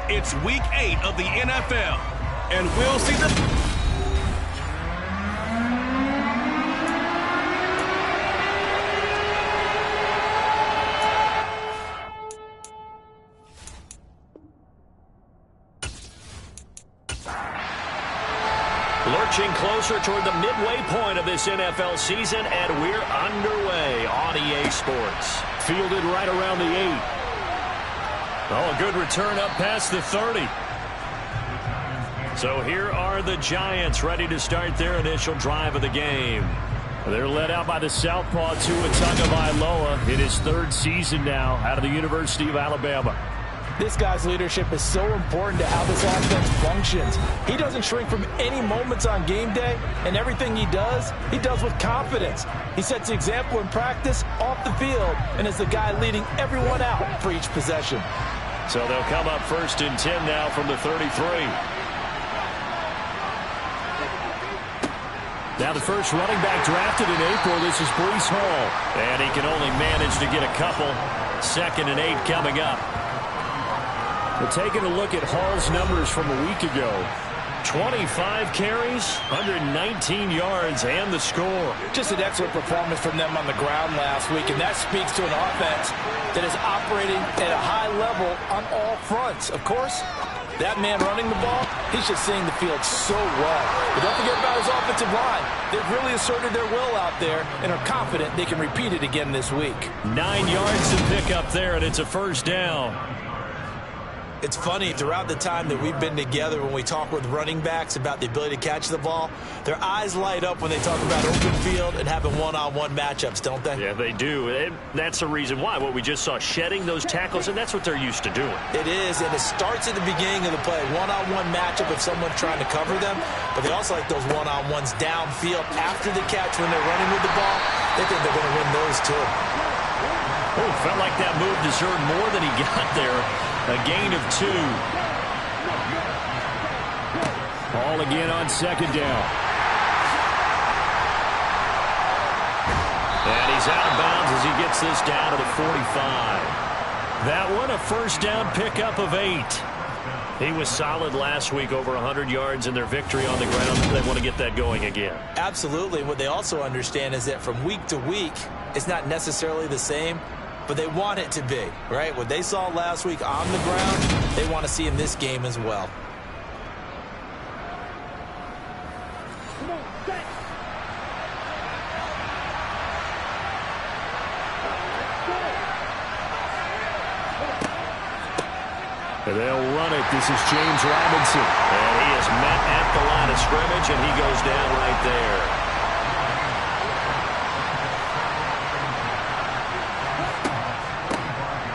It's Week 8 of the NFL, and we'll see the... Lurching closer toward the midway point of this NFL season, and we're underway on EA Sports. Fielded right around the 8. Oh, a good return up past the 30. So here are the Giants ready to start their initial drive of the game. They're led out by the southpaw Tua Tagovailoa in his 3rd season now out of the University of Alabama. This guy's leadership is so important to how this offense functions. He doesn't shrink from any moments on game day, and everything he does with confidence. He sets the example in practice, off the field, and is the guy leading everyone out for each possession. So they'll come up 1st and 10 now from the 33. Now the first running back drafted in April, this is Breece Hall. And he can only manage to get a couple. 2nd and 8 coming up. We're taking a look at Hall's numbers from a week ago. 25 carries, 119 yards, and the score. Just an excellent performance from them on the ground last week, and that speaks to an offense that is operating at a high level on all fronts. Of course, that man running the ball, he's just seeing the field so well. But don't forget about his offensive line. They've really asserted their will out there and are confident they can repeat it again this week. 9 yards to pick up there, and it's a 1st down. It's funny, throughout the time that we've been together, when we talk with running backs about the ability to catch the ball, their eyes light up when they talk about open field and having one-on-one matchups, don't they? Yeah, they do. And that's the reason why. What we just saw, shedding those tackles, and that's what they're used to doing. It is, and it starts at the beginning of the play. One-on-one matchup if someone's trying to cover them, but they also like those one-on-ones downfield after the catch when they're running with the ball. They think they're going to win those, too. Oh, felt like that move deserved more than he got there. A gain of 2. Ball again on 2nd down. And he's out of bounds as he gets this down to the 45. That one a 1st down pickup of 8. He was solid last week, over 100 yards in their victory on the ground. They want to get that going again. Absolutely. What they also understand is that from week to week, it's not necessarily the same, but they want it to be, right? What they saw last week on the ground, they want to see in this game as well. And they'll run it. This is James Robinson. And he is met at the line of scrimmage, and he goes down right there.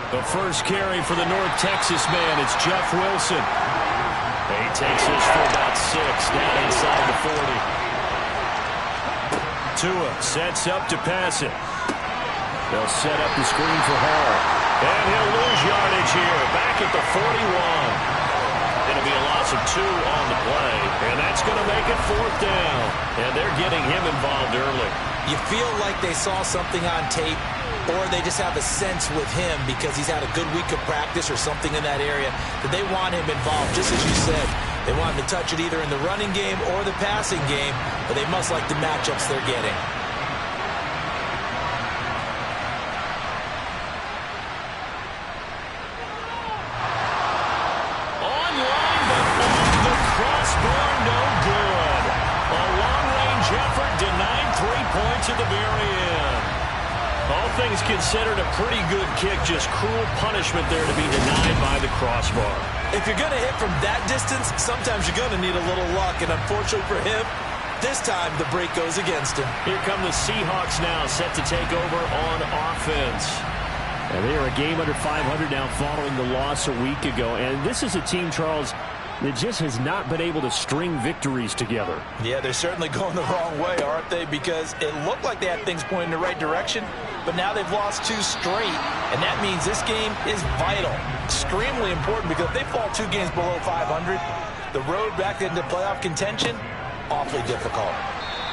The first carry for the North Texas man, it's Jeff Wilson. He takes this for about 6, down inside the 40. Tua sets up to pass it. They'll set up the screen for Hall. And he'll lose yardage here, back at the 41. Going to be a loss of 2 on the play, and that's going to make it 4th down. And they're getting him involved early. You feel like they saw something on tape, or they just have a sense with him because he's had a good week of practice or something in that area that they want him involved. Just as you said, they want him to touch it either in the running game or the passing game, but they must like the matchups they're getting. Online, but off the crossbar, no good. A long-range effort denied 3 points at the very end. All things considered, a pretty good kick, just cruel punishment there to be denied by the crossbar. If you're going to hit from that distance, sometimes you're going to need a little luck, and unfortunately for him, this time the break goes against him. Here come the Seahawks now, set to take over on offense. And they are a game under 500 now following the loss a week ago. And this is a team, Charles, that just has not been able to string victories together. Yeah, they're certainly going the wrong way, aren't they? Because it looked like they had things pointing in the right direction, but now they've lost 2 straight, and that means this game is vital. Extremely important, because if they fall 2 games below 500, the road back into playoff contention, awfully difficult.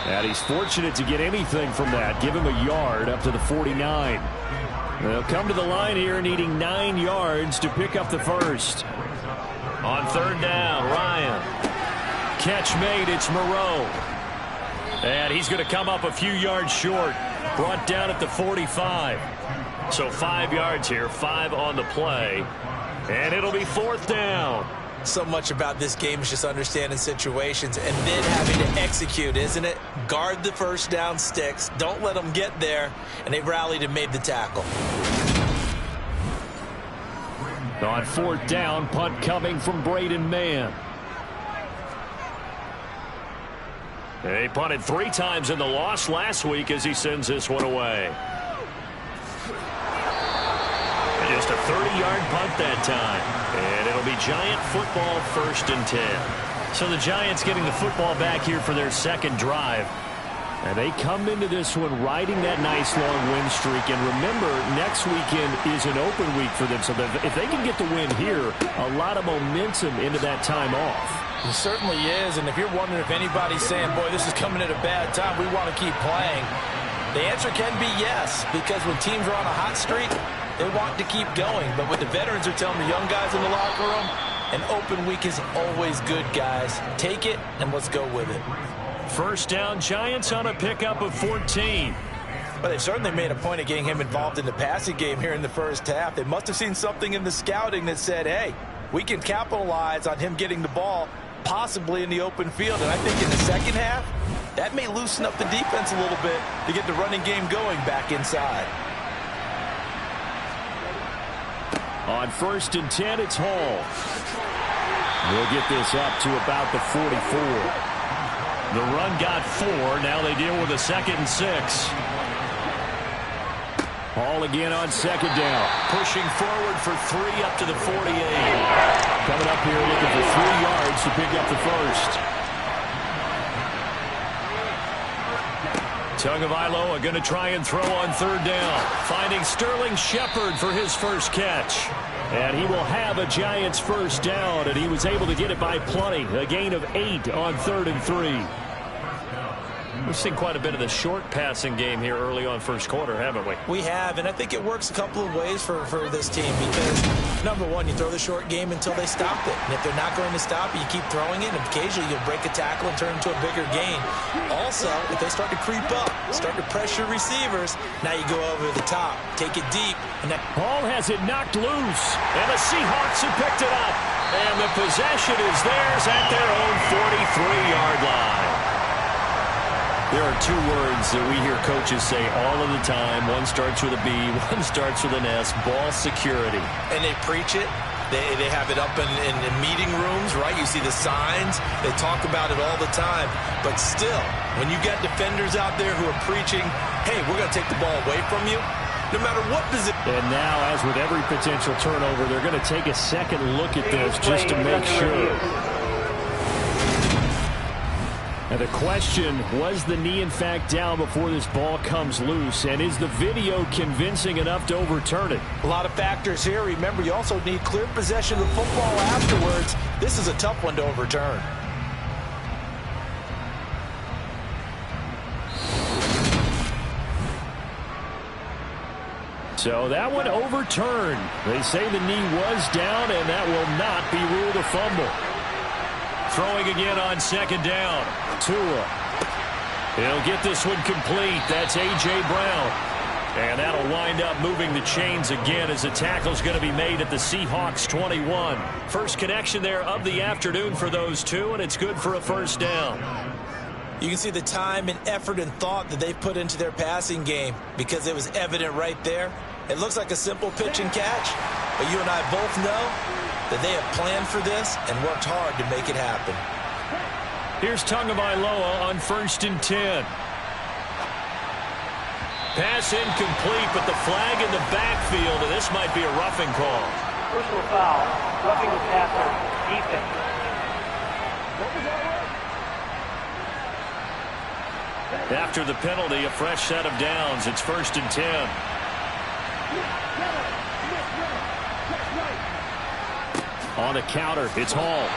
And he's fortunate to get anything from that. Give him a yard up to the 49. They'll come to the line here needing 9 yards to pick up the first. On third down, Ryan. Catch made, it's Moreau. And he's going to come up a few yards short. Brought down at the 45. So 5 yards here, 5 on the play. And it'll be fourth down. So much about this game is just understanding situations and then having to execute, isn't it? Guard the first down sticks. Don't let them get there. And they rallied and made the tackle. On fourth down, punt coming from Braden Mann. He punted 3 times in the loss last week as he sends this one away. And just a 30-yard punt that time. And it'll be Giant football, 1st and 10. So the Giants getting the football back here for their second drive. And they come into this one riding that nice long win streak. And remember, next weekend is an open week for them. So if they can get the win here, a lot of momentum into that time off. It certainly is. And if you're wondering if anybody's saying, boy, this is coming at a bad time, we want to keep playing, the answer can be yes. Because when teams are on a hot streak, they want to keep going. But what the veterans are telling the young guys in the locker room, an open week is always good, guys. Take it and let's go with it. First down, Giants on a pickup of 14. But they certainly made a point of getting him involved in the passing game here in the first half. They must have seen something in the scouting that said, hey, we can capitalize on him getting the ball, possibly in the open field. And I think in the second half, that may loosen up the defense a little bit to get the running game going back inside. On 1st and 10, it's Hall. We'll get this up to about the 44. The run got 4. Now they deal with a 2nd and 6. Hall again on 2nd down. Pushing forward for 3 up to the 48. Coming up here looking for 3 yards to pick up the first. Tagovailoa going to try and throw on 3rd down. Finding Sterling Shepard for his first catch. And he will have a Giants first down, and he was able to get it by plenty. A gain of 8 on 3rd and 3. We've seen quite a bit of the short passing game here early on first quarter, haven't we? We have, and I think it works a couple of ways for this team because, number one, you throw the short game until they stop it. And if they're not going to stop it, you keep throwing it, and occasionally you'll break a tackle and turn it into a bigger gain. Also, if they start to creep up, start to pressure receivers, now you go over the top, take it deep. And that Hall has it knocked loose, and the Seahawks have picked it up. And the possession is theirs at their own 43-yard line. There are 2 words that we hear coaches say all of the time. One starts with a B, one starts with an S, ball security. And they preach it. They have it up in meeting rooms, right? You see the signs. They talk about it all the time. But still, when you got defenders out there who are preaching, hey, we're going to take the ball away from you, no matter what does it. And now, as with every potential turnover, they're going to take a second look at this just to make sure. And the question, was the knee in fact down before this ball comes loose? And is the video convincing enough to overturn it? A lot of factors here. Remember, you also need clear possession of the football afterwards. This is a tough one to overturn. So that one overturned. They say the knee was down, and that will not be ruled a fumble. Throwing again on 2nd down. Tua. He'll get this one complete. That's A.J. Brown. And that'll wind up moving the chains again as the tackle's going to be made at the Seahawks 21. First connection there of the afternoon for those 2, and it's good for a first down. You can see the time and effort and thought that they've put into their passing game because it was evident right there. It looks like a simple pitch and catch, but you and I both know that they have planned for this and worked hard to make it happen. Here's Tagovailoa on 1st and 10. Pass incomplete, but the flag in the backfield, and this might be a roughing call. Personal foul, roughing the passer, defense. After the penalty, a fresh set of downs. It's 1st and 10. On the counter, it's Hall.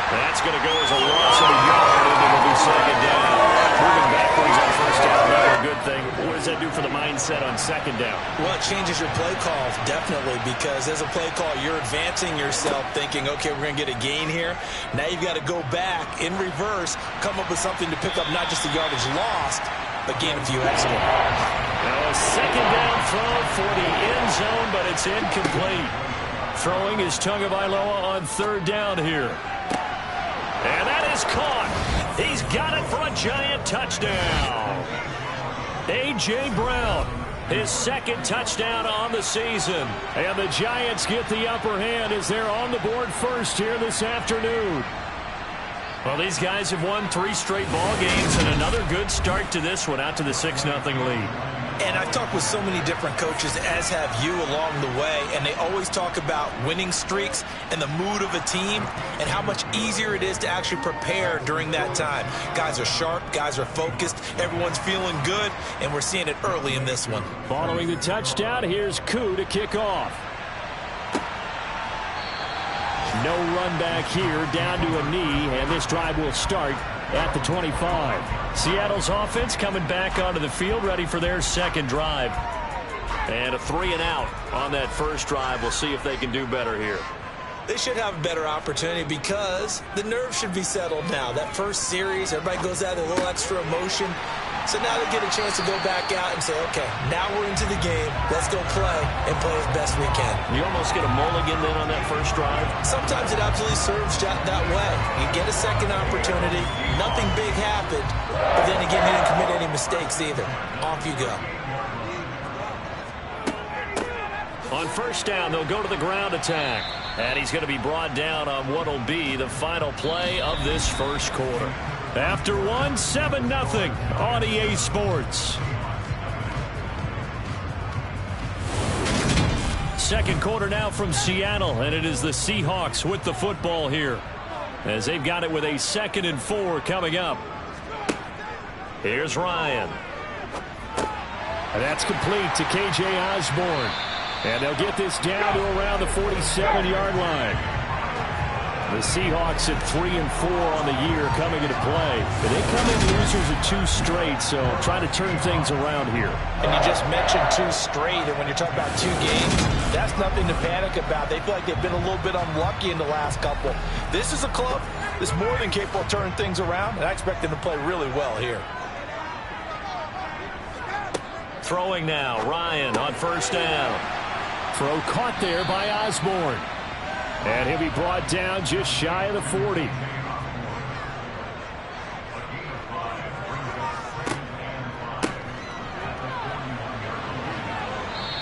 That's going to go as a loss of a yard, and it'll be 2nd down. Moving backwards on 1st down, never a good thing. Was it that do for the mindset on second down? Well, it changes your play calls, definitely, because as a play call, you're advancing yourself thinking, okay, we're going to get a gain here. Now you've got to go back in reverse, come up with something to pick up not just the yardage lost, but gain a few extra. Now a second down throw for the end zone, but it's incomplete. Throwing is Tagovailoa on third down here. And that is caught. He's got it for a Giant touchdown. A.J. Brown, his second touchdown on the season. And the Giants get the upper hand as they're on the board first here this afternoon. Well, these guys have won 3 straight ball games and another good start to this one out to the 6-0 lead. And I've talked with so many different coaches, as have you along the way, and they always talk about winning streaks and the mood of a team and how much easier it is to actually prepare during that time. Guys are sharp, guys are focused, everyone's feeling good, and we're seeing it early in this one. Following the touchdown, here's Koo to kick off. No run back here, down to a knee, and this drive will start at the 25. Seattle's offense coming back onto the field, ready for their second drive. And a 3-and-out on that first drive. We'll see if they can do better here. They should have a better opportunity because the nerves should be settled now. That first series, everybody goes out with a little extra emotion. So now they get a chance to go back out and say, okay, now we're into the game. Let's go play and play as best we can. You almost get a mulligan then on that first drive? Sometimes it absolutely serves that way. You get a second opportunity. Nothing big happened. But then again, you didn't commit any mistakes either. Off you go. On first down, they'll go to the ground attack. And he's going to be brought down on what will be the final play of this first quarter. After one, 7-0 on EA Sports. Second quarter now from Seattle, and it is the Seahawks with the football here, as they've got it with a 2nd and 4 coming up. Here's Ryan. And that's complete to K.J. Osborne. And they'll get this down to around the 47-yard line. The Seahawks at 3-4 on the year coming into play. But they come in losers of 2 straight, so trying to turn things around here. And you just mentioned 2 straight, and when you're talking about 2 games, that's nothing to panic about. They feel like they've been a little bit unlucky in the last couple. This is a club that's more than capable of turning things around, and I expect them to play really well here. Throwing now, Ryan on first down. Throw caught there by Osborne. And he'll be brought down just shy of the 40.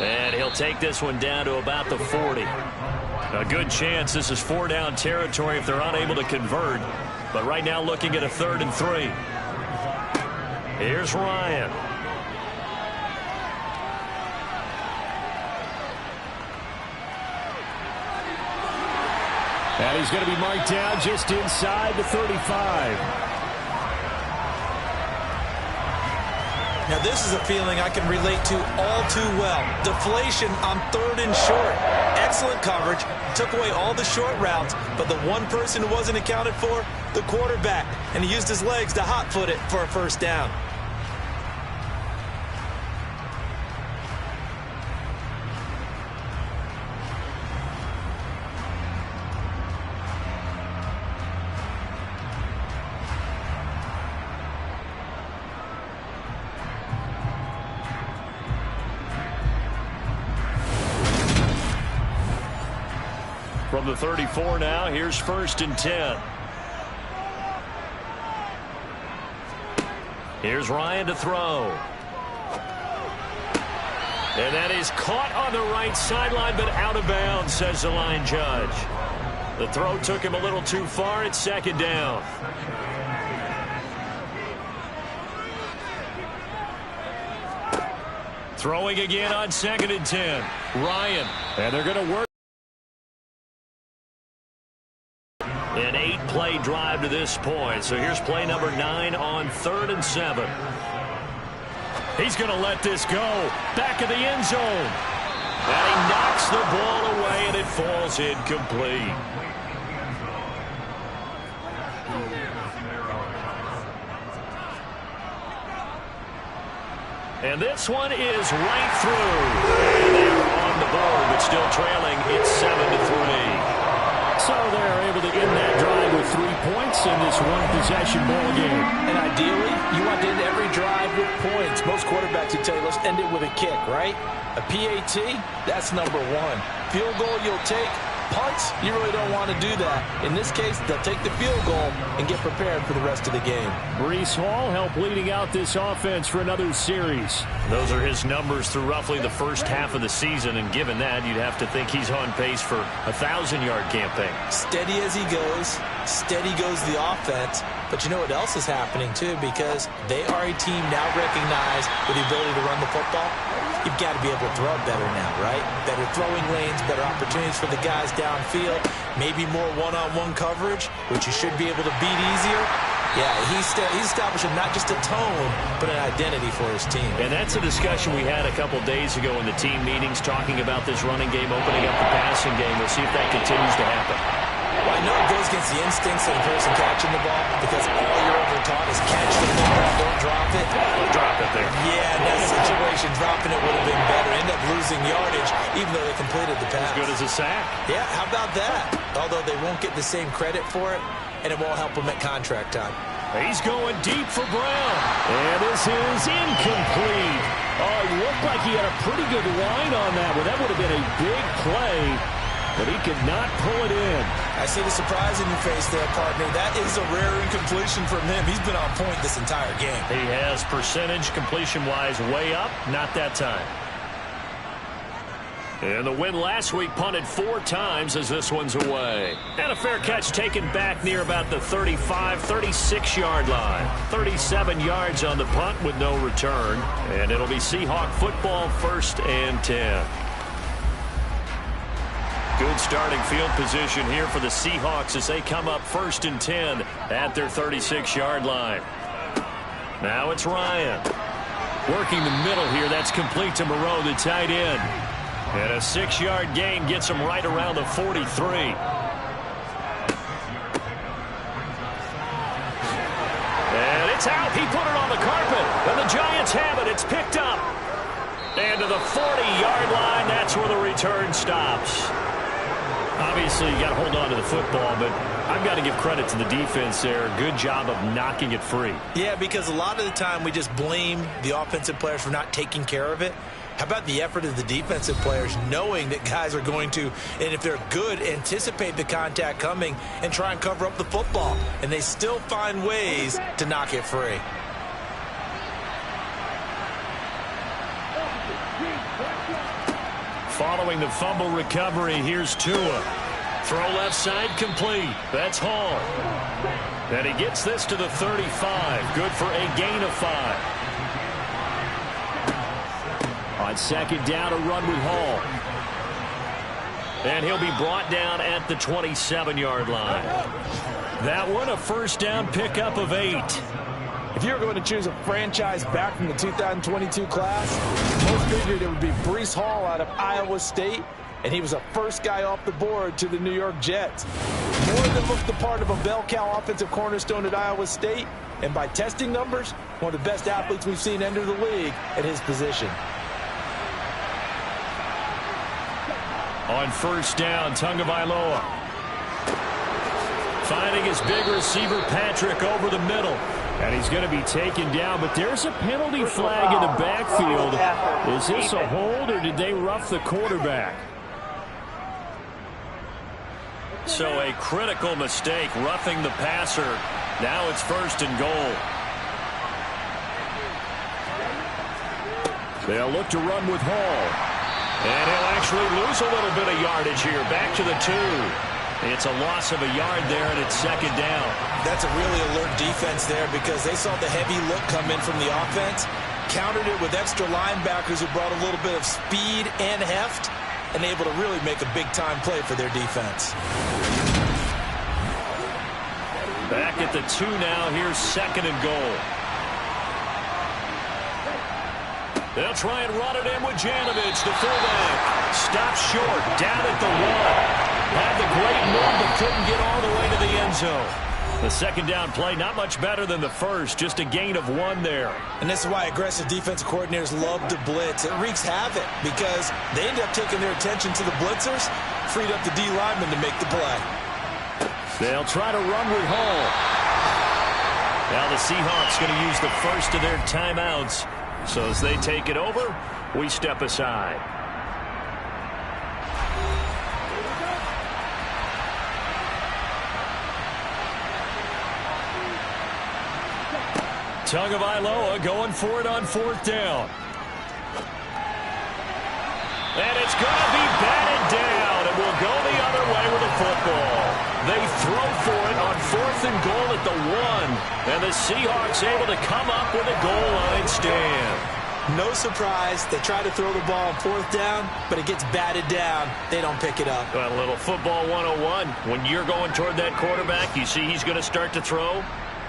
And he'll take this one down to about the 40. A good chance this is 4-down territory if they're unable to convert. But right now looking at a 3rd and 3. Here's Ryan. And he's going to be marked down just inside the 35. Now, this is a feeling I can relate to all too well. Deflation on 3rd and short. Excellent coverage. Took away all the short routes, but the one person who wasn't accounted for, the quarterback. And he used his legs to hot-foot it for a first down. From the 34 now, here's 1st and 10. Here's Ryan to throw. And that is caught on the right sideline, but out of bounds, says the line judge. The throw took him a little too far. It's 2nd down. Throwing again on 2nd and 10. Ryan. And they're going to work. An 8-play drive to this point. So here's play number 9 on 3rd and 7. He's going to let this go. Back of the end zone. And he knocks the ball away, and it falls incomplete. And this one is right through. And they're on the board, but still trailing. It's 7-3. So they're able to end that drive with 3 points in this one-possession ball game. And ideally, you want to end every drive with points. Most quarterbacks would tell you, let's end it with a kick, right? A PAT, that's number one. Field goal you'll take. Punts, you really don't want to do that. In this case, they'll take the field goal and get prepared for the rest of the game. Breece Hall helped leading out this offense for another series. Those are his numbers through roughly the first half of the season, and given that, you'd have to think he's on pace for a 1,000-yard campaign. Steady as he goes, steady goes the offense. But you know what else is happening, too, because they are a team now recognized with the ability to run the football. You've got to be able to throw better now, right? Better throwing lanes, better opportunities for the guys downfield, maybe more one-on-one coverage, which you should be able to beat easier. Yeah, he's establishing not just a tone, but an identity for his team. And that's a discussion we had a couple days ago in the team meetings, talking about this running game, opening up the passing game. We'll see if that continues to happen. Well, I know it goes against the instincts of the person catching the ball, because all you're ever taught is catch the ball, don't drop it. Drop it there. Yeah, in that situation, dropping it would have been better. End up losing yardage, even though they completed the pass. As good as a sack. Yeah, how about that? Although they won't get the same credit for it, and it won't help them at contract time. He's going deep for Brown. And this is incomplete. Oh, it looked like he had a pretty good line on that one. That would have been a big play, but he could not pull it in. I see the surprise in your face there, partner. That is a rare incompletion from him. He's been on point this entire game. He has percentage completion-wise way up. Not that time. And the win last week punted 4 times as this one's away. And a fair catch taken back near about the 35, 36-yard line. 37 yards on the punt with no return. And it'll be Seahawk football, 1st and 10. Good starting field position here for the Seahawks as they come up 1st and 10 at their 36-yard line. Now it's Ryan. Working the middle here. That's complete to Moreau, the tight end. And a 6-yard gain gets him right around the 43. And it's out. He put it on the carpet. And the Giants have it. It's picked up. And to the 40-yard line, that's where the return stops. Obviously, you got to hold on to the football, but I've got to give credit to the defense there. Good job of knocking it free. Yeah, because a lot of the time we just blame the offensive players for not taking care of it. How about the effort of the defensive players knowing that guys are going to, and if they're good, anticipate the contact coming and try and cover up the football. And they still find ways to knock it free. Following the fumble recovery, here's Tua. Throw left side complete. That's Hall. And he gets this to the 35. Good for a gain of 5. On 2nd down, a run with Hall. And he'll be brought down at the 27-yard line. That one, a 1st down pickup of 8. If you were going to choose a franchise back from the 2022 class, most figured it would be Breece Hall out of Iowa State, and he was the first guy off the board to the New York Jets. More than looked the part of a bell cow offensive cornerstone at Iowa State, and by testing numbers, one of the best athletes we've seen enter the league at his position. On 1st down, Tagovailoa. Finding his big receiver, Patrick, over the middle. And he's going to be taken down, but there's a penalty flag in the backfield. Is this a hold, or did they rough the quarterback? So a critical mistake, roughing the passer. Now it's 1st and goal. They'll look to run with Hall. And he'll actually lose a little bit of yardage here. Back to the 2. It's a loss of a yard there, and it's 2nd down. That's a really alert defense there because they saw the heavy look come in from the offense, countered it with extra linebackers who brought a little bit of speed and heft, and able to really make a big-time play for their defense. Back at the 2 now. Here's 2nd and goal. They'll try and run it in with Janovich, the fullback. Stops short, down at the 1. Had the great move, but couldn't get all the way to the end zone. The second down play, not much better than the first, just a gain of 1 there. And this is why aggressive defensive coordinators love to blitz. It wreaks havoc because they end up taking their attention to the blitzers, freed up the D lineman to make the play. They'll try to run with Hall. Now the Seahawks going to use the first of their timeouts. So as they take it over, we step aside. Tagovailoa going for it on 4th down. And it's going to be batted down, and we'll go the other way with the football. They throw for it on 4th and goal at the 1, and the Seahawks able to come up with a goal line stand. No surprise, they try to throw the ball on 4th down, but it gets batted down. They don't pick it up. Well, a little football 101. When you're going toward that quarterback, you see he's going to start to throw.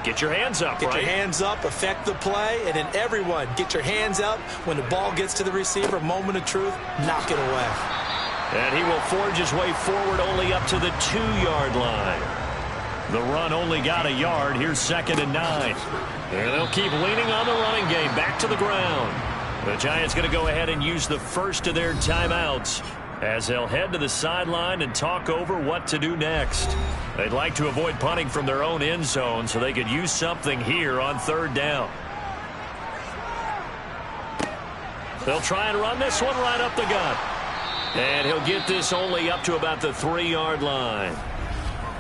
Get your hands up, right? Get your hands up, affect the play, and then everyone get your hands up. When the ball gets to the receiver, moment of truth, knock it away. And he will forge his way forward only up to the 2-yard line. The run only got a yard. Here's 2nd and 9. And they'll keep leaning on the running game. Back to the ground. The Giants going to go ahead and use the first of their timeouts as they'll head to the sideline and talk over what to do next. They'd like to avoid punting from their own end zone so they could use something here on 3rd down. They'll try and run this one right up the gut. And he'll get this only up to about the 3-yard line.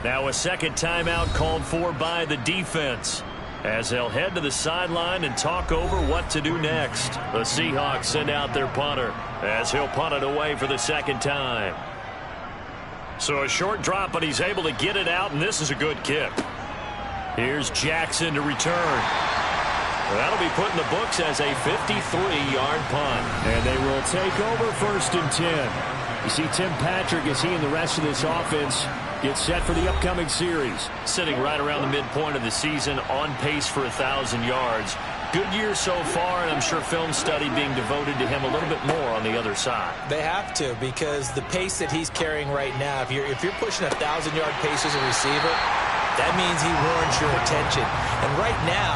Now a second timeout called for by the defense as they'll head to the sideline and talk over what to do next. The Seahawks send out their punter as he'll punt it away for the 2nd time. So a short drop, but he's able to get it out, and this is a good kick. Here's Jackson to return. That'll be put in the books as a 53-yard punt. And they will take over 1st and 10. You see Tim Patrick, as he and the rest of this offense get set for the upcoming series. Sitting right around the midpoint of the season, on pace for 1,000 yards. Good year so far, and I'm sure film study being devoted to him a little bit more on the other side. They have to, because the pace that he's carrying right now, if you're pushing 1,000-yard pace as a receiver, that means he warrants your attention. And right now,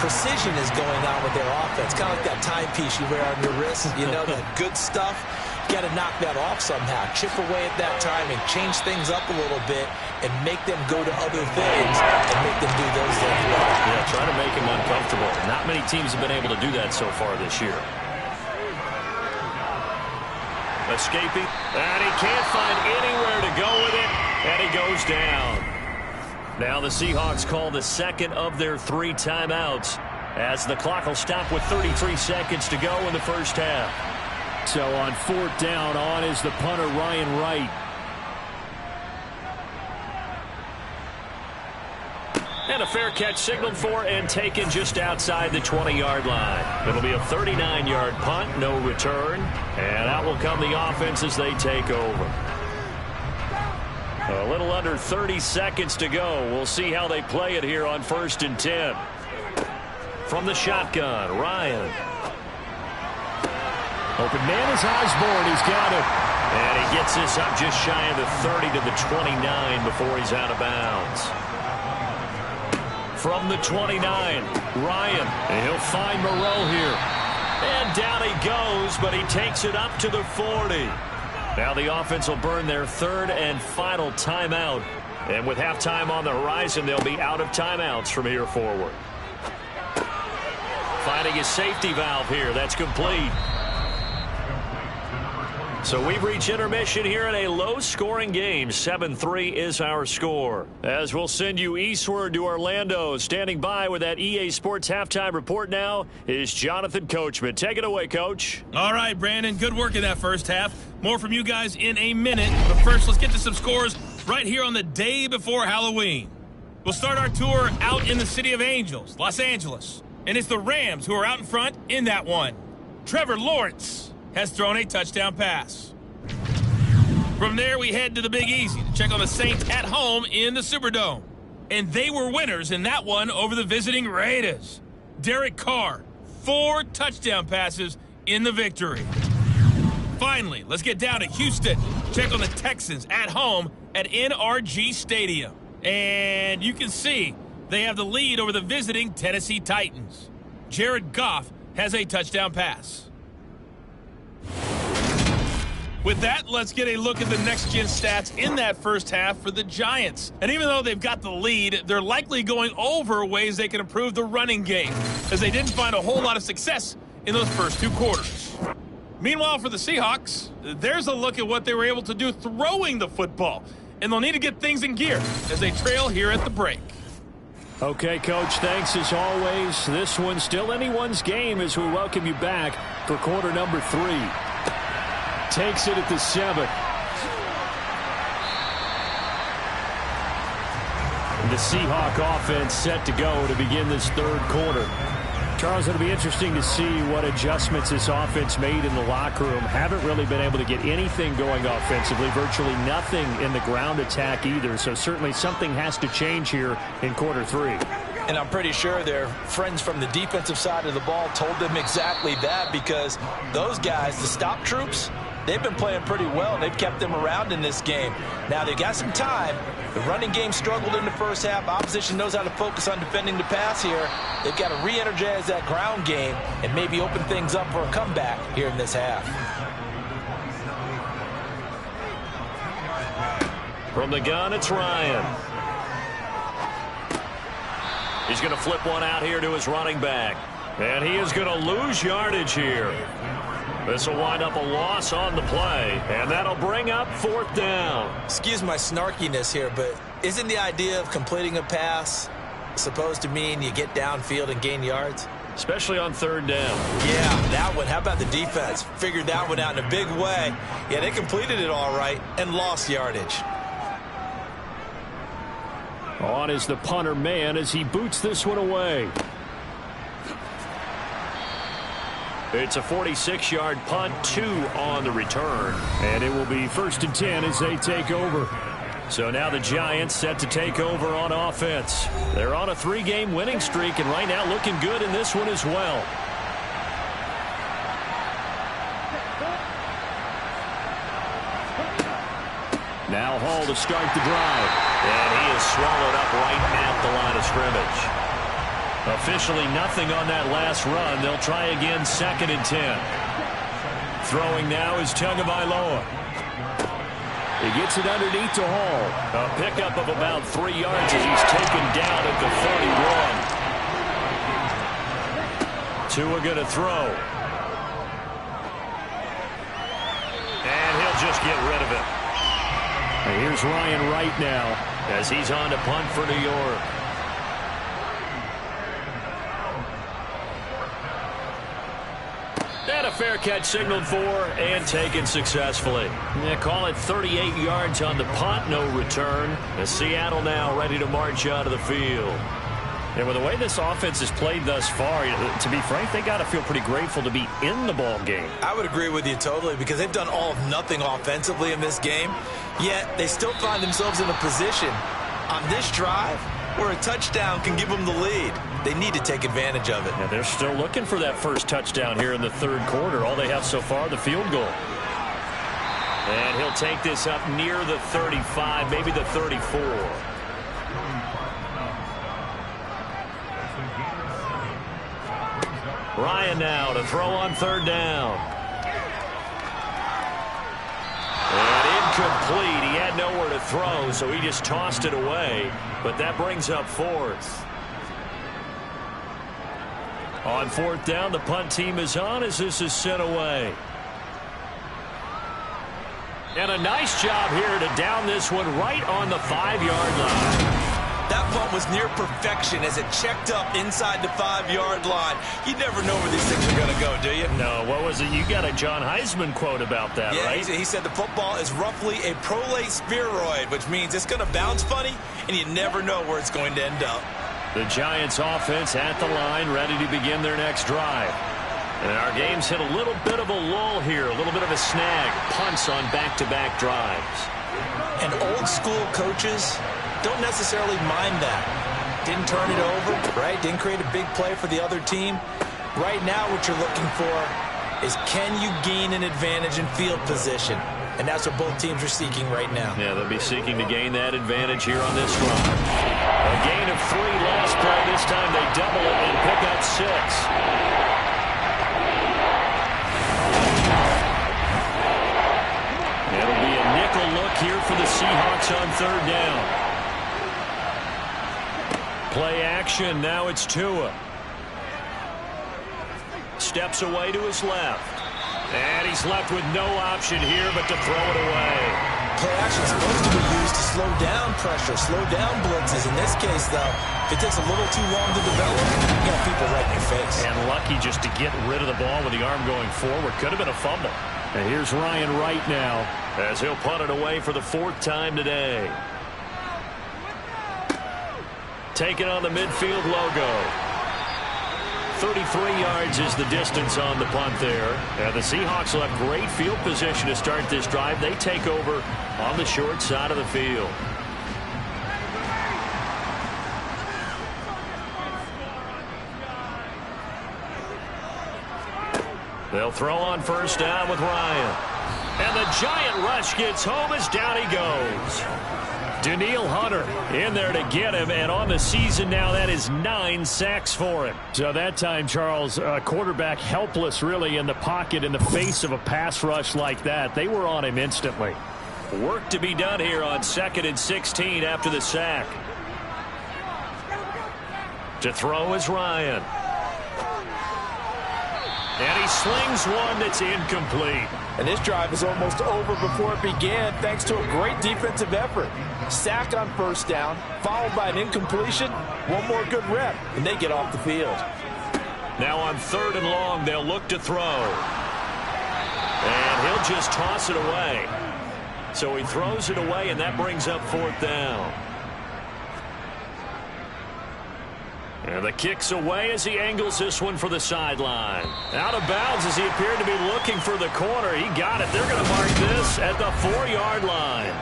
precision is going on with their offense. Kind of like that timepiece you wear on your wrist. You know, that good stuff. You got to knock that off somehow. Chip away at that timing. Change things up a little bit and make them go to other things and make them do those things well. Yeah, try to make him uncomfortable. Not many teams have been able to do that so far this year. Escaping. And he can't find anywhere to go with it. And he goes down. Now the Seahawks call the second of their 3 timeouts as the clock will stop with 33 seconds to go in the first half. So on 4th down, on is the punter, Ryan Wright. And a fair catch signaled for and taken just outside the 20-yard line. It'll be a 39-yard punt, no return. And out will come the offense as they take over. A little under 30 seconds to go. We'll see how they play it here on 1st and 10. From the shotgun, Ryan. Open man is Osborne. He's got it. And he gets this up just shy of the 30 to the 29 before he's out of bounds. From the 29, Ryan. And he'll find Moreau here. And down he goes, but he takes it up to the 40. Now the offense will burn their 3rd and final timeout. And with halftime on the horizon, they'll be out of timeouts from here forward. Finding his safety valve here. That's complete. So we've reached intermission here in a low-scoring game. 7-3 is our score. As we'll send you eastward to Orlando. Standing by with that EA Sports halftime report now is Jonathan Coachman. Take it away, Coach. All right, Brandon. Good work in that first half. More from you guys in a minute. But first, let's get to some scores right here on the day before Halloween. We'll start our tour out in the City of Angels, Los Angeles. And it's the Rams who are out in front in that one. Trevor Lawrence has thrown a touchdown pass. From there, we head to the Big Easy to check on the Saints at home in the Superdome. And they were winners in that one over the visiting Raiders. Derek Carr, 4 touchdown passes in the victory. Finally, let's get down to Houston. Check on the Texans at home at NRG Stadium. And you can see they have the lead over the visiting Tennessee Titans. Jared Goff has a touchdown pass. With that, let's get a look at the next-gen stats in that first half for the Giants. And even though they've got the lead, they're likely going over ways they can improve the running game, as they didn't find a whole lot of success in those first two quarters. Meanwhile, for the Seahawks, there's a look at what they were able to do throwing the football. And they'll need to get things in gear as they trail here at the break. Okay, Coach, thanks as always. This one's still anyone's game as we welcome you back for quarter number 3. Takes it at the 7. The Seahawk offense set to go to begin this third quarter. Charles, it'll be interesting to see what adjustments this offense made in the locker room. Haven't really been able to get anything going offensively, virtually nothing in the ground attack either. So certainly something has to change here in quarter 3. And I'm pretty sure their friends from the defensive side of the ball told them exactly that, because those guys, the stop troops, they've been playing pretty well. They've kept them around in this game. Now, they got some time. The running game struggled in the first half. Opposition knows how to focus on defending the pass here. They've got to re-energize that ground game and maybe open things up for a comeback here in this half. From the gun, it's Ryan. He's going to flip one out here to his running back. And he is going to lose yardage here. This will wind up a loss on the play, and that'll bring up 4th down. Excuse my snarkiness here, but isn't the idea of completing a pass supposed to mean you get downfield and gain yards? Especially on 3rd down. Yeah, that one. How about the defense? Figured that one out in a big way. Yeah, they completed it all right and lost yardage. On is the punter man as he boots this one away. It's a 46-yard punt, 2 on the return. And it will be 1st and 10 as they take over. So now the Giants set to take over on offense. They're on a 3-game winning streak, and right now looking good in this one as well. Now Hall to start the drive. And he is swallowed up right at the line of scrimmage. Officially nothing on that last run. They'll try again 2nd and 10. Throwing now is Tagovailoa. He gets it underneath to Hall. A pickup of about 3 yards as he's taken down at the 31. Tua going to throw. And he'll just get rid of it. And here's Ryan Wright now as he's on to punt for New York. And a fair catch signaled for and taken successfully. Yeah, call it 38 yards on the punt, no return. As Seattle now ready to march out of the field. And with the way this offense has played thus far, to be frank, they got to feel pretty grateful to be in the ball game. I would agree with you totally, because they've done all of nothing offensively in this game, yet they still find themselves in a position on this drive where a touchdown can give them the lead. They need to take advantage of it. Yeah, they're still looking for that first touchdown here in the 3rd quarter. All they have so far, the field goal. And he'll take this up near the 35, maybe the 34. Ryan now to throw on 3rd down. And incomplete. He had nowhere to throw, so he just tossed it away. But that brings up 4th. On 4th down, the punt team is on as this is sent away. And a nice job here to down this one right on the 5-yard line. That punt was near perfection as it checked up inside the 5-yard line. You never know where these things are going to go, do you? No, what was it? You got a John Heisman quote about that, yeah, right? He said the football is roughly a prolate spheroid, which means it's going to bounce funny, and you never know where it's going to end up. The Giants offense at the line, ready to begin their next drive. And our game's hit a little bit of a lull here, a little bit of a snag. Punts on back-to-back drives. And old school coaches don't necessarily mind that. Didn't turn it over, right? Didn't create a big play for the other team. Right now what you're looking for is, can you gain an advantage in field position? and that's what both teams are seeking right now. Yeah, they'll be seeking to gain that advantage here on this drive. A gain of 3 last play. This time they double it and pick up 6. It'll be a nickel look here for the Seahawks on 3rd down. Play action. Now it's Tua. Steps away to his left. And he's left with no option here but to throw it away. Play action is supposed to be used to slow down pressure, slow down blitzes. In this case, though, if it takes a little too long to develop, you got people right in your face. And lucky just to get rid of the ball with the arm going forward. Could have been a fumble. And here's Ryan Wright now, as he'll punt it away for the 4th time today. Taking on the midfield logo. 33 yards is the distance on the punt there. And the Seahawks will have great field position to start this drive. They take over on the short side of the field. They'll throw on 1st down with Ryan. And the giant rush gets home as down he goes. Daniil Hunter in there to get him, and on the season now, that is 9 sacks for him. So that time, Charles, quarterback helpless really in the pocket in the face of a pass rush like that. They were on him instantly. Work to be done here on 2nd and 16 after the sack. To throw is Ryan. And he slings one that's incomplete. And this drive is almost over before it began thanks to a great defensive effort. Sack on 1st down, followed by an incompletion. One more good rep, and they get off the field. Now on 3rd and long, they'll look to throw. And he'll just toss it away. So he throws it away, and that brings up 4th down. And the kick's away as he angles this one for the sideline. Out of bounds as he appeared to be looking for the corner. He got it. They're going to mark this at the 4-yard line.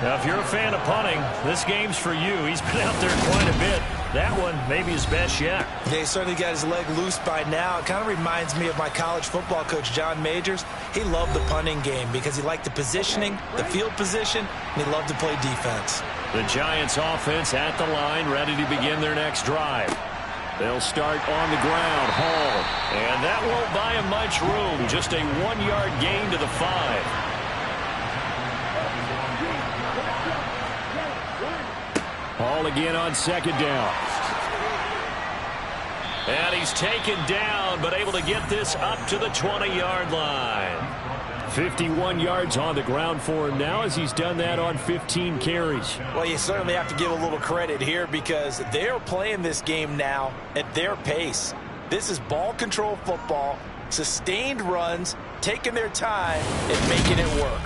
Now, if you're a fan of punting, this game's for you. He's been out there quite a bit. That one maybe his best yet. Yeah, he certainly got his leg loose by now. It kind of reminds me of my college football coach, John Majors. He loved the punting game because he liked the positioning, the field position, and he loved to play defense. The Giants offense at the line, ready to begin their next drive. They'll start on the ground. Hall. And that won't buy him much room. Just a 1-yard gain to the 5. Hall again on 2nd down. And he's taken down, but able to get this up to the 20-yard line. 51 yards on the ground for him now as he's done that on 15 carries. Well, you certainly have to give a little credit here because they're playing this game now at their pace. This is ball control football, sustained runs, taking their time and making it work.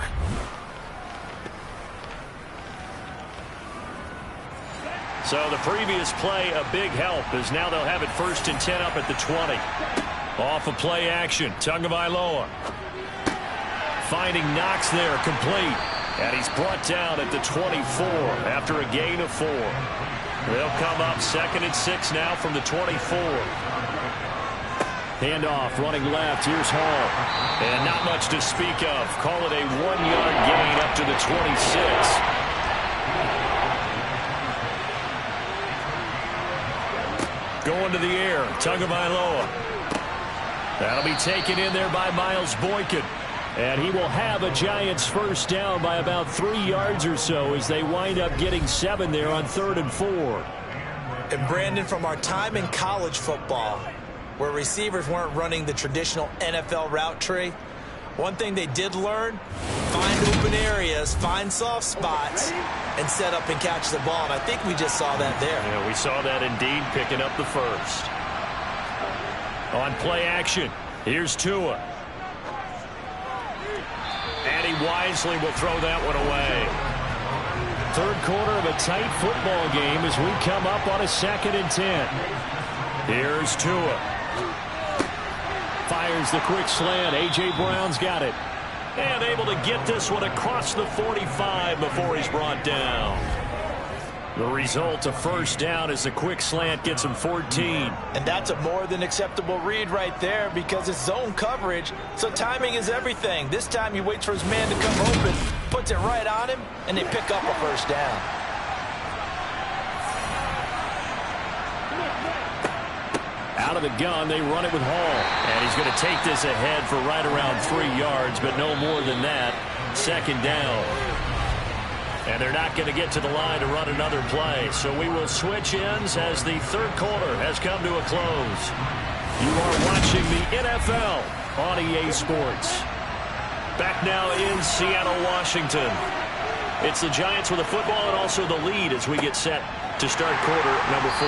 So the previous play, a big help, as now they'll have it 1st and 10 up at the 20. Off of play action, Tagovailoa. Finding Knox there, complete. And he's brought down at the 24 after a gain of 4. They'll come up 2nd and 6 now from the 24. Handoff, running left. Here's Hall. And not much to speak of. Call it a 1-yard gain up to the 26. Going to the air, Tagovailoa. That'll be taken in there by Miles Boykin. And he will have a Giants 1st down by about 3 yards or so as they wind up getting 7 there on 3rd and 4. And Brandon, from our time in college football, where receivers weren't running the traditional NFL route tree, one thing they did learn, find open areas, find soft spots, and set up and catch the ball. And I think we just saw that there. Yeah, we saw that indeed, picking up the 1st. On play action, here's Tua. And he wisely will throw that one away. 3rd quarter of a tight football game as we come up on a 2nd and 10. Here's Tua. Fires the quick slant. A.J. Brown's got it. And able to get this one across the 45 before he's brought down. The result, a first down as the quick slant gets him 14. And that's a more than acceptable read right there because it's zone coverage, so timing is everything. This time he waits for his man to come open, puts it right on him, and they pick up a first down. Out of the gun, they run it with Hall. And he's going to take this ahead for right around 3 yards, but no more than that. Second down. And they're not going to get to the line to run another play. So we will switch ends as the third quarter has come to a close. You are watching the NFL on EA Sports. Back now in Seattle, Washington. It's the Giants with the football and also the lead as we get set to start quarter number 4.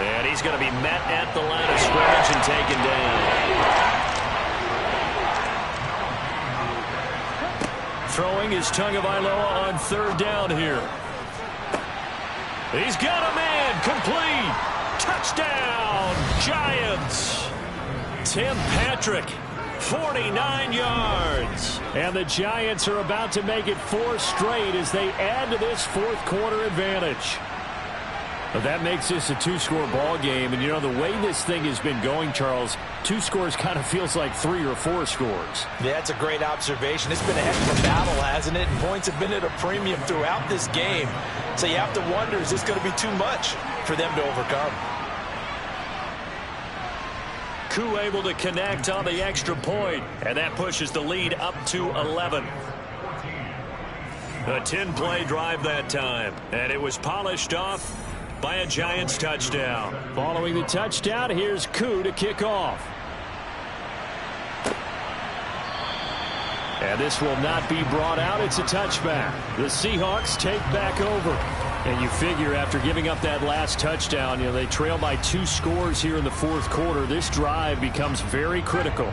And he's going to be met at the line of scrimmage and taken down. Throwing is Tagovailoa on third down here. He's got a man. Complete. Touchdown, Giants. Tim Patrick, 49 yards. And the Giants are about to make it 4 straight as they add to this fourth quarter advantage. But that makes this a 2-score ball game. And, you know, the way this thing has been going, Charles, 2 scores kind of feels like 3 or 4 scores. Yeah, that's a great observation. It's been a heck of a battle, hasn't it? And points have been at a premium throughout this game. So you have to wonder, is this going to be too much for them to overcome? Koo able to connect on the extra point, and that pushes the lead up to 11. A 10-play drive that time, and it was polished off by a Giants touchdown. Following the touchdown, here's Koo to kick off. And this will not be brought out. It's a touchback. The Seahawks take back over. And you figure after giving up that last touchdown, you know, they trail by 2 scores here in the fourth quarter. This drive becomes very critical.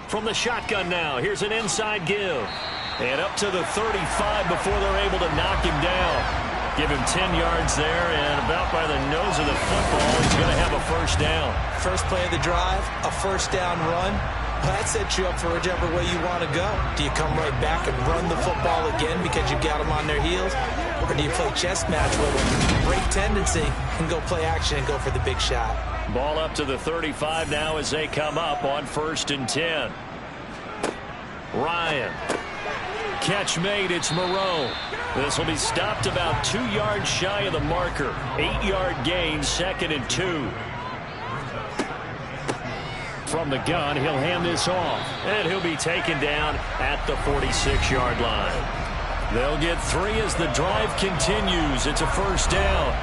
From the shotgun now, here's an inside give. And up to the 35 before they're able to knock him down. Give him 10 yards there, and about by the nose of the football, he's going to have a first down. First play of the drive, a first down run. That sets you up for whichever way you want to go. Do you come right back and run the football again because you've got them on their heels? Or do you play chess match with them, break tendency, and go play action and go for the big shot? Ball up to the 35 now as they come up on 1st and 10. Ryan. Catch made. It's Moreau. This will be stopped about 2 yards shy of the marker. 8-yard gain, 2nd and 2. From the gun, he'll hand this off. And he'll be taken down at the 46-yard line. They'll get 3 as the drive continues. It's a first down.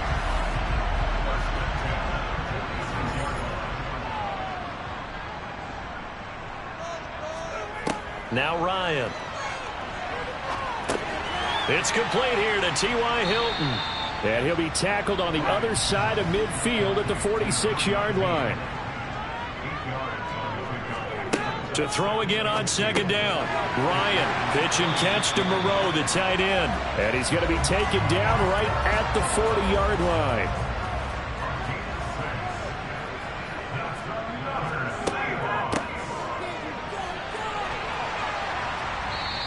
Now Ryan. It's complete here to T.Y. Hilton. And he'll be tackled on the other side of midfield at the 46-yard line. To throw again on 2nd down. Ryan, pitch and catch to Moreau, the tight end. And he's going to be taken down right at the 40-yard line.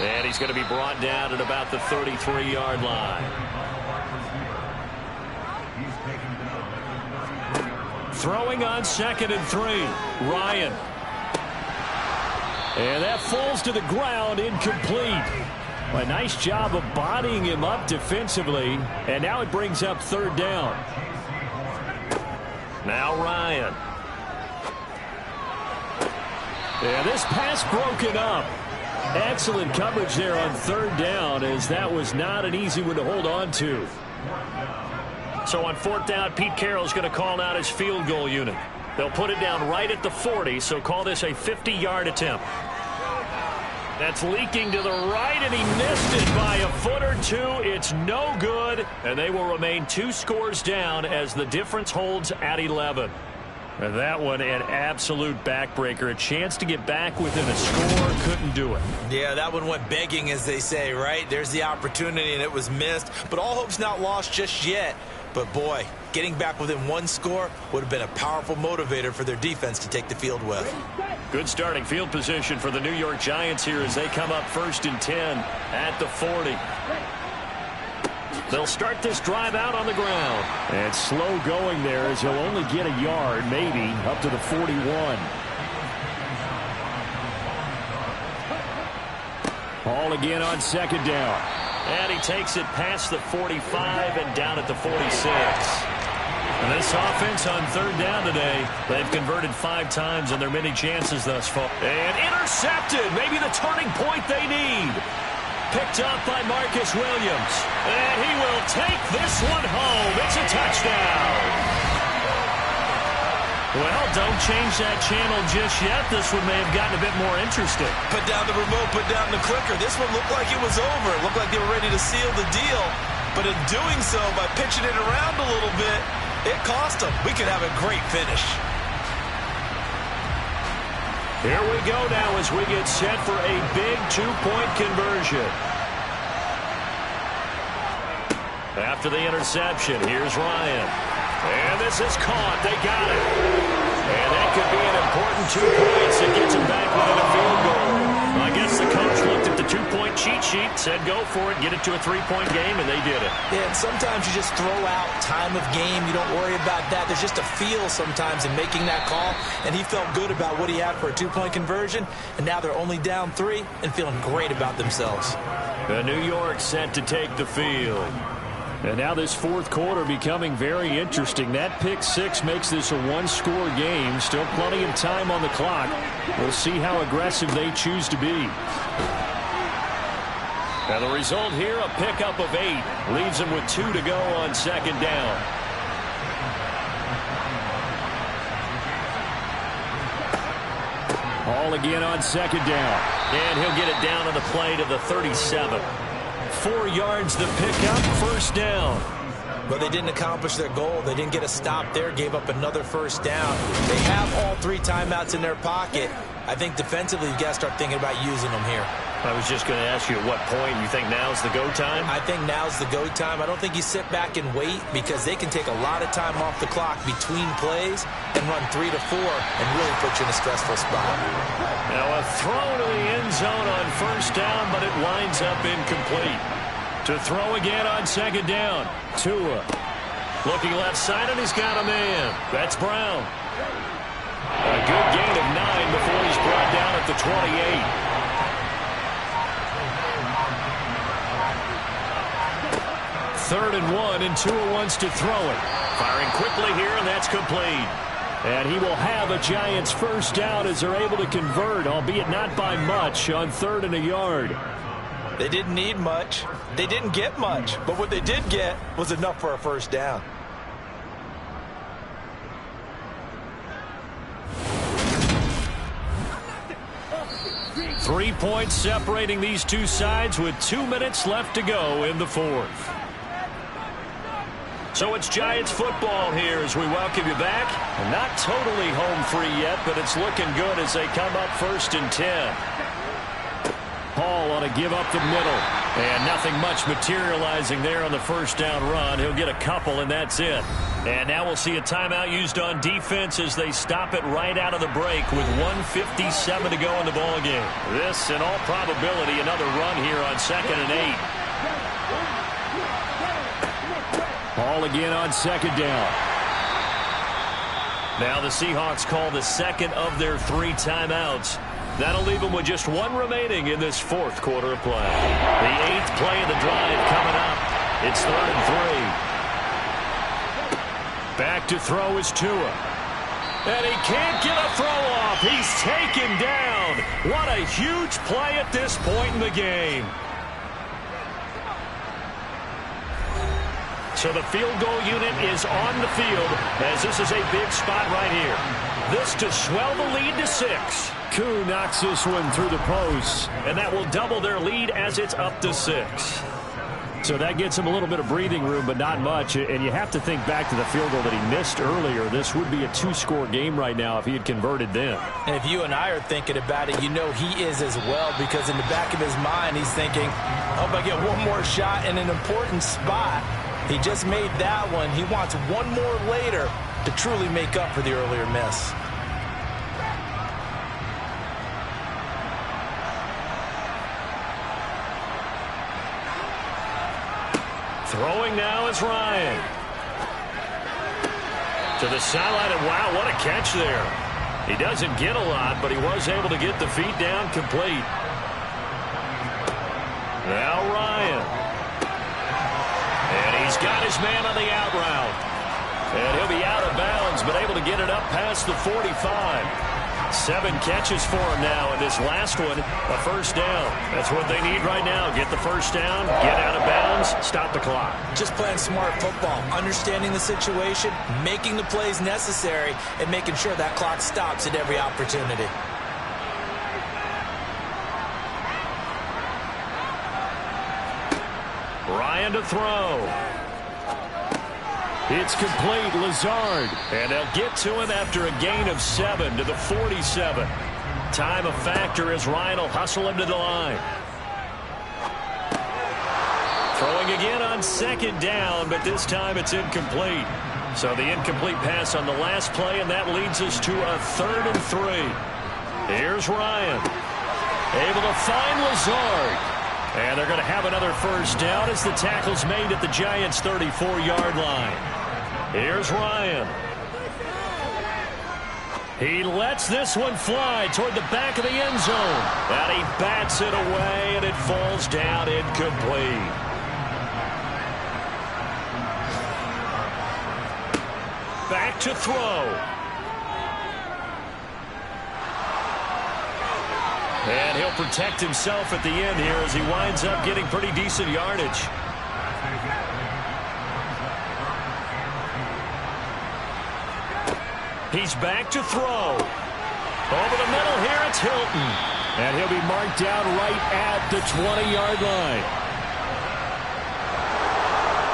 And he's going to be brought down at about the 33-yard line. Throwing on 2nd and 3. Ryan. And that falls to the ground, incomplete. A nice job of bodying him up defensively. And now it brings up 3rd down. Now Ryan. And this pass broken up. Excellent coverage there on 3rd down, as that was not an easy one to hold on to. So on 4th down, Pete Carroll's going to call out his field goal unit. They'll put it down right at the 40, so call this a 50-yard attempt. That's leaking to the right, and he missed it by a foot or 2. It's no good, and they will remain 2 scores down as the difference holds at 11. And that one an absolute backbreaker. A chance to get back within a score, couldn't do it. Yeah, that one went begging, as they say, right? There's the opportunity, and it was missed. But all hope's not lost just yet. But, boy, getting back within one score would have been a powerful motivator for their defense to take the field with. Good starting field position for the New York Giants here as they come up 1st and 10 at the 40. They'll start this drive out on the ground. And slow going there as he'll only get a yard, maybe, up to the 41. Ball again on 2nd down. And he takes it past the 45 and down at the 46. And this offense on 3rd down today, they've converted 5 times on their many chances thus far. And intercepted, maybe the turning point they need. Picked up by Marcus Williams. And he will take this one home. It's a touchdown. Well, don't change that channel just yet. This one may have gotten a bit more interesting. Put down the remote, put down the clicker. This one looked like it was over. It looked like they were ready to seal the deal. But in doing so, by pitching it around a little bit, it cost them. We could have a great finish. Here we go now as we get set for a big 2-point conversion. After the interception, here's Ryan. And this is caught. They got it. And that could be an important 2 points that gets them back within a field goal. I guess the coach looked at the 2-point cheat sheet, said go for it, get it to a 3-point game, and they did it. Yeah, and sometimes you just throw out time of game. You don't worry about that. There's just a feel sometimes in making that call, and he felt good about what he had for a 2-point conversion, and now they're only down 3 and feeling great about themselves. New York set to take the field. And now this 4th quarter becoming very interesting. That pick 6 makes this a 1-score game. Still plenty of time on the clock. We'll see how aggressive they choose to be. And the result here, a pickup of 8. Leaves them with 2 to go on 2nd down. Ball again on 2nd down. And he'll get it down on the play to the 37. 4 yards the pickup, 1st down. But they didn't accomplish their goal. They didn't get a stop there, gave up another 1st down. They have all 3 timeouts in their pocket. I think defensively you've got to start thinking about using them here. I was just going to ask you at what point you think now's the go time? I think now's the go time. I don't think you sit back and wait because they can take a lot of time off the clock between plays and run 3 to 4 and really put you in a stressful spot. Now a throw to the end zone on 1st down, but it winds up incomplete. To throw again on 2nd down. Tua looking left side, and he's got a man. That's Brown. A good gain of 9 before he's brought down at the 28. 3rd and 1, and Tua wants to throw it. Firing quickly here, and that's complete. And he will have a Giants 1st down as they're able to convert, albeit not by much, on 3rd and a yard. They didn't need much. They didn't get much. But what they did get was enough for a 1st down. Three points separating these two sides with 2 minutes left to go in the 4th. So it's Giants football here as we welcome you back. Not totally home free yet, but it's looking good as they come up 1st and 10. Hall on a give up the middle. And nothing much materializing there on the 1st down run. He'll get a couple, and that's it. And now we'll see a timeout used on defense as they stop it right out of the break with 1:57 to go in the ballgame. This, in all probability, another run here on 2nd and 8. Ball again on 2nd down. Now the Seahawks call the 2nd of their 3 timeouts. That'll leave them with just 1 remaining in this 4th quarter of play. The 8th play of the drive coming up. It's 3rd and 3. Back to throw is Tua. And he can't get a throw off. He's taken down. What a huge play at this point in the game. So the field goal unit is on the field as this is a big spot right here. This to swell the lead to 6. Koo knocks this one through the post. And that will double their lead as it's up to 6. So that gets him a little bit of breathing room, but not much. And you have to think back to the field goal that he missed earlier. This would be a 2-score game right now if he had converted then. And if you and I are thinking about it, you know he is as well, because in the back of his mind, he's thinking, I hope I get one more shot in an important spot. He just made that one. He wants one more later to truly make up for the earlier miss. Throwing now is Ryan. To the sideline, and wow, what a catch there. He doesn't get a lot, but he was able to get the feet down complete. Now Ryan. And he's got his man on the out route. And he'll be out of bounds, but able to get it up past the 45. 7 catches for him now, and this last one, a first down. That's what they need right now. Get the first down, get out of bounds, stop the clock. Just playing smart football, understanding the situation, making the plays necessary, and making sure that clock stops at every opportunity. Ryan to throw. It's complete. Lazard. And they'll get to him after a gain of 7 to the 47. Time a factor as Ryan will hustle him to the line. Throwing again on second down, but this time it's incomplete. So the incomplete pass on the last play, and that leads us to a 3rd and 3. Here's Ryan. Able to find Lazard. And they're going to have another first down as the tackle's made at the Giants' 34-yard line. Here's Ryan. He lets this one fly toward the back of the end zone. And he bats it away, and it falls down incomplete. Back to throw. And he'll protect himself at the end here as he winds up getting pretty decent yardage. He's back to throw. Over the middle here, it's Hilton. And he'll be marked down right at the 20-yard line.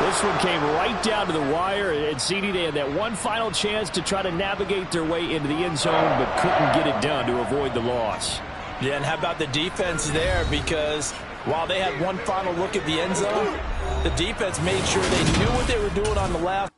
This one came right down to the wire, and CD, they had that one final chance to try to navigate their way into the end zone, but couldn't get it done to avoid the loss. Yeah, and how about the defense there? Because while they had one final look at the end zone, the defense made sure they knew what they were doing on the last.